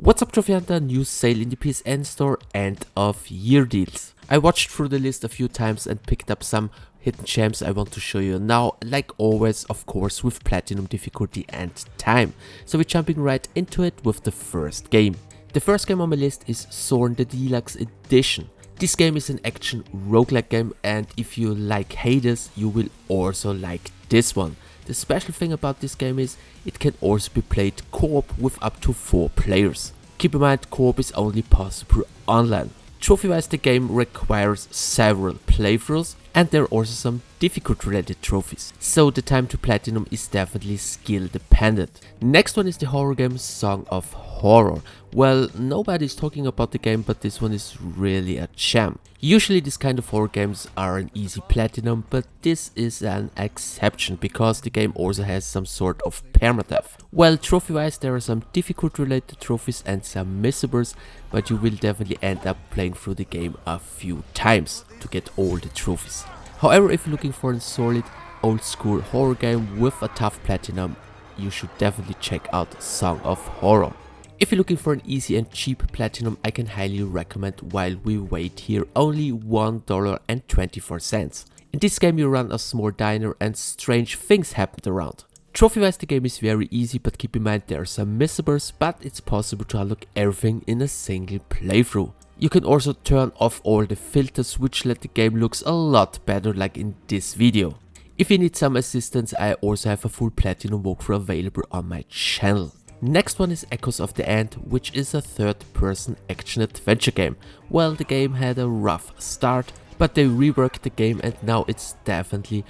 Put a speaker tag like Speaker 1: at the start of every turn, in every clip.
Speaker 1: What's up, Trophy Hunter? New sale in the PSN store, end of year deals. I watched through the list a few times and picked up some hidden gems I want to show you now, like always, of course, with platinum difficulty and time. So we're jumping right into it with the first game. The first game on my list is Zorn the Deluxe Edition. This game is an action roguelike game, and if you like Hades, you will also like this one. The special thing about this game is it can also be played co-op with up to 4 players. Keep in mind, co-op is only possible online. Trophy-wise, the game requires several playthroughs, and there are also some difficult related trophies, so the time to platinum is definitely skill dependent. Next one is the horror game Song of Horror. Well, nobody's talking about the game, but this one is really a gem. Usually this kind of horror games are an easy platinum, but this is an exception because the game also has some sort of permadeath. Well, trophy wise there are some difficult related trophies and some missables, but you will definitely end up playing through the game a few times to get all the trophies. However, if you're looking for a solid old school horror game with a tough platinum, you should definitely check out Song of Horror. If you're looking for an easy and cheap platinum, I can highly recommend While We Wait Here, only $1.24. In this game you run a small diner and strange things happen around. Trophy wise the game is very easy, but keep in mind there are some missables, but it's possible to unlock everything in a single playthrough. You can also turn off all the filters, which let the game looks a lot better, like in this video. If you need some assistance, I also have a full platinum walkthrough available on my channel. Next one is Echoes of the End, which is a third-person action-adventure game. Well, the game had a rough start, but they reworked the game and now it's definitely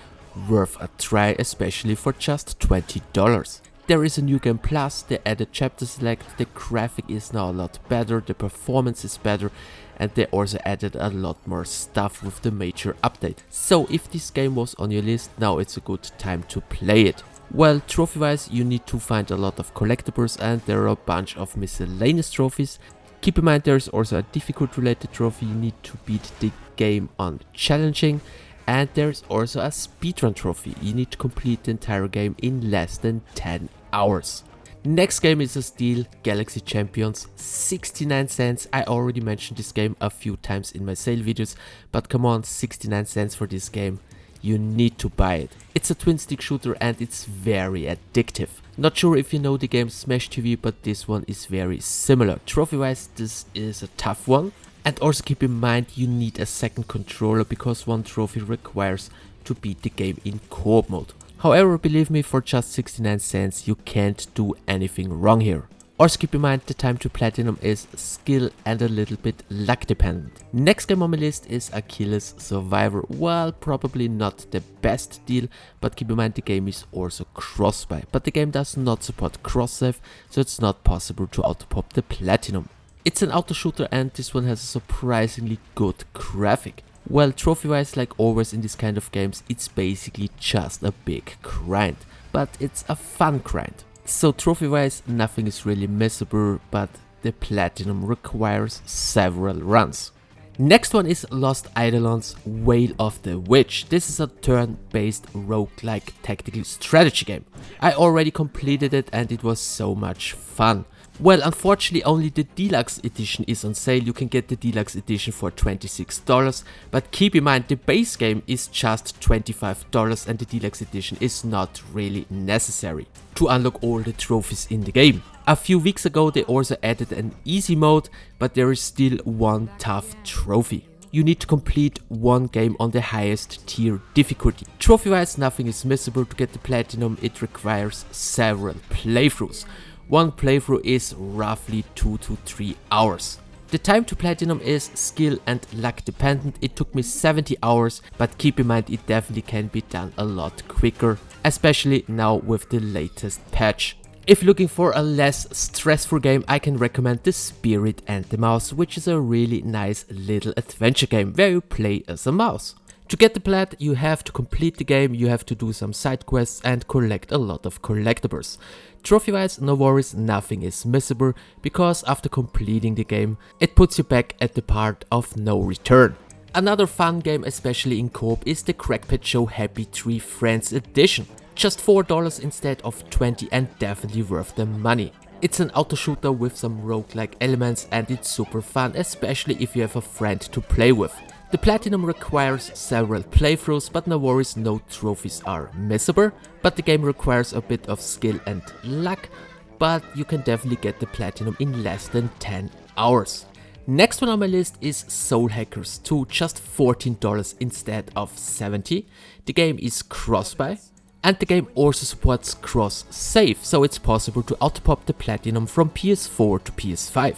Speaker 1: worth a try, especially for just $20. There is a new game plus, they added chapter select, the graphic is now a lot better, the performance is better, and they also added a lot more stuff with the major update. So if this game was on your list, now it's a good time to play it. Well, trophy wise you need to find a lot of collectibles and there are a bunch of miscellaneous trophies. Keep in mind there's also a difficult related trophy, you need to beat the game on challenging, and there's also a speedrun trophy, you need to complete the entire game in less than 10 hours. Next game is a Steel Galaxy Champions, 69 cents. I already mentioned this game a few times in my sale videos, but come on, 69 cents for this game. You need to buy it. It's a twin stick shooter and it's very addictive. Not sure if you know the game Smash TV, but this one is very similar. Trophy wise this is a tough one, and also keep in mind you need a second controller because one trophy requires to beat the game in co-op mode. However, believe me, for just 69 cents you can't do anything wrong here. Also keep in mind the time to platinum is skill and a little bit luck dependent. Next game on my list is Achilles Survivor. Well, probably not the best deal, but keep in mind the game is also cross-buy. But the game does not support cross-save, so it's not possible to auto-pop the platinum. It's an auto shooter and this one has a surprisingly good graphic. Well, trophy wise like always in this kind of games, it's basically just a big grind, but it's a fun grind. So trophy wise nothing is really missable, but the platinum requires several runs. Next one is Lost Eidolons Wail of the Witch. This is a turn-based roguelike tactical strategy game. I already completed it and it was so much fun. Well, unfortunately only the Deluxe edition is on sale. You can get the Deluxe edition for $26, but keep in mind the base game is just $25 and the Deluxe edition is not really necessary to unlock all the trophies in the game. A few weeks ago they also added an easy mode, but there is still one tough trophy. You need to complete one game on the highest tier difficulty. Trophy wise nothing is missable. To get the platinum it requires several playthroughs. One playthrough is roughly 2 to 3 hours. The time to platinum is skill and luck dependent. It took me 70 hours, but keep in mind it definitely can be done a lot quicker, especially now with the latest patch. If you're looking for a less stressful game, I can recommend The Spirit and the Mouse, which is a really nice little adventure game where you play as a mouse. To get the plat, you have to complete the game, you have to do some side quests and collect a lot of collectibles. Trophy wise, no worries, nothing is missable, because after completing the game, it puts you back at the part of no return. Another fun game, especially in co-op, is the Crackpet Show Happy Tree Friends Edition. Just $4 instead of $20 and definitely worth the money. It's an auto shooter with some roguelike elements and it's super fun, especially if you have a friend to play with. The platinum requires several playthroughs, but no worries, no trophies are missable, but the game requires a bit of skill and luck, but you can definitely get the platinum in less than 10 hours. Next one on my list is Soul Hackers 2, just $14 instead of $70. The game is cross-buy. And the game also supports cross-save, so it's possible to auto-pop the platinum from PS4 to PS5.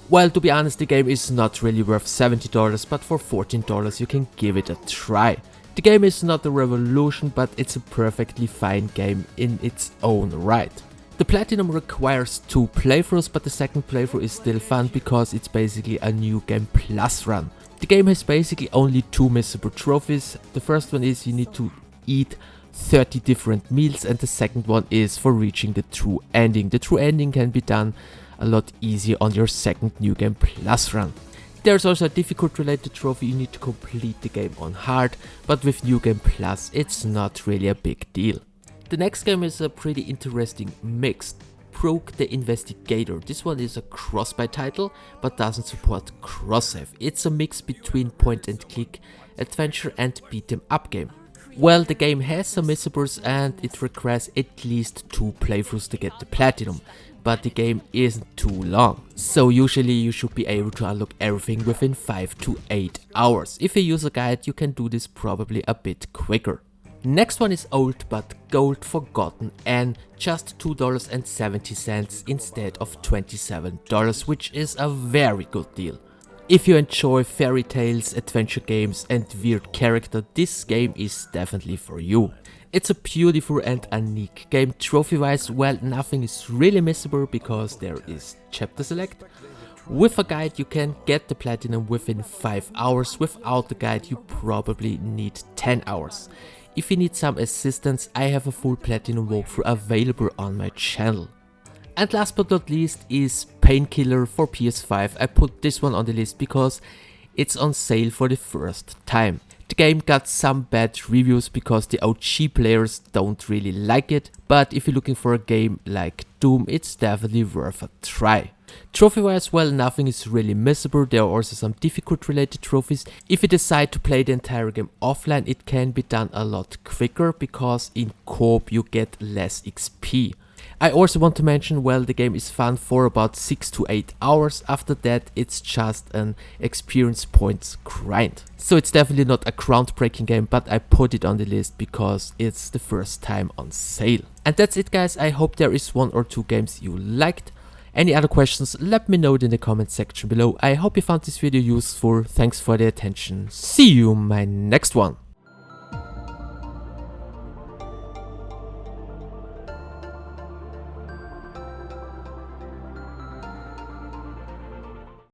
Speaker 1: Well, to be honest, the game is not really worth $70, but for $14 you can give it a try. The game is not a revolution, but it's a perfectly fine game in its own right. The platinum requires 2 playthroughs, but the second playthrough is still fun because it's basically a new game plus run. The game has basically only 2 missable trophies. The first one is you need to eat 30 different meals, and the second one is for reaching the true ending. The true ending can be done a lot easier on your second New Game Plus run. There's also a difficult related trophy, you need to complete the game on hard, but with New Game Plus it's not really a big deal. The next game is a pretty interesting mix. Brok the Investigator. This one is a cross-buy title but doesn't support cross-save. It's a mix between point and click adventure and beat 'em up game. Well, the game has some missables and it requires at least 2 playthroughs to get the platinum, but the game isn't too long, so usually you should be able to unlock everything within 5 to 8 hours. If you use a guide, you can do this probably a bit quicker. Next one is old but gold Forgotton Anne, just $2.70 instead of $27, which is a very good deal. If you enjoy fairy tales, adventure games and weird character, this game is definitely for you. It's a beautiful and unique game. Trophy wise, well, nothing is really missable because there is chapter select. With a guide you can get the platinum within 5 hours, without the guide you probably need 10 hours. If you need some assistance, I have a full platinum walkthrough available on my channel. And last but not least is Painkiller for PS5. I put this one on the list because it's on sale for the first time. The game got some bad reviews because the OG players don't really like it, but if you're looking for a game like Doom, it's definitely worth a try. Trophy wise, well, nothing is really missable. There are also some difficult related trophies. If you decide to play the entire game offline, it can be done a lot quicker because in co-op you get less XP. I also want to mention, well, the game is fun for about 6 to 8 hours. After that it's just an experience points grind. So it's definitely not a groundbreaking game, but I put it on the list because it's the first time on sale. And that's it guys, I hope there is 1 or 2 games you liked. Any other questions, let me know in the comment section below. I hope you found this video useful. Thanks for the attention. See you in my next one.